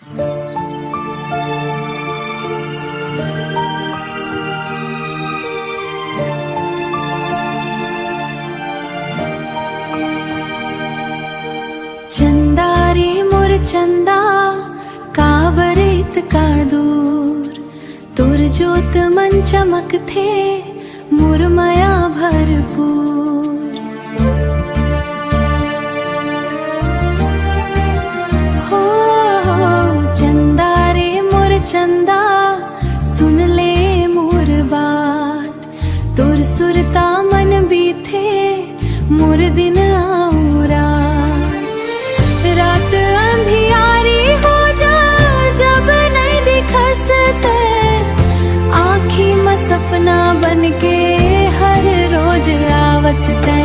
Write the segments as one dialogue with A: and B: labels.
A: चंदा रे मोर चंदा काबरेत का दूर तुर जोत मन चमक थे मुरमया भरपूर। हो चंदा रे मोर चंदा सुन ले मोर बात तुर सुरता मन बीथे मोर दिन आऊरा। रात अंधियारी हो जा जब नहीं दिखसते आँखी में सपना बन के हर रोज आवसते।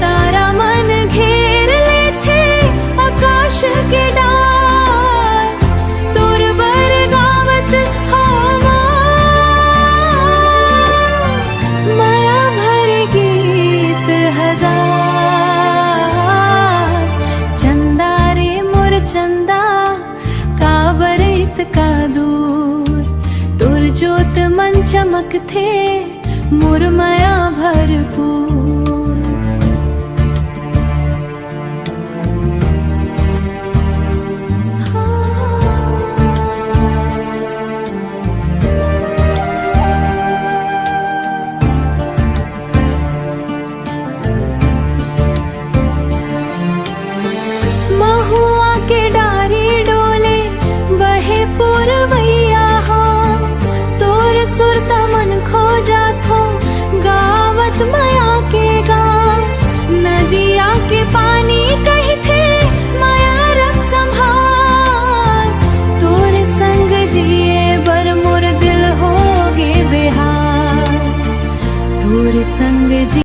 A: तारा मन घेर लेते आकाश के डार तोर बर गावत माया भर गीत हजार। चंदा रे मोर चंदा काबरेत का दूर तुर जोत मन चमक थे मुरमया भरपूर। महुआ के डारी डोले बहे पुरवैया हाँ तोर सुरता मन खो जाथो गावत माया के गाँव। नदिया के पानी कही थे माया रख संभाल तोर संग जिए बर मोर दिल होगे बेहाल तोर संग जी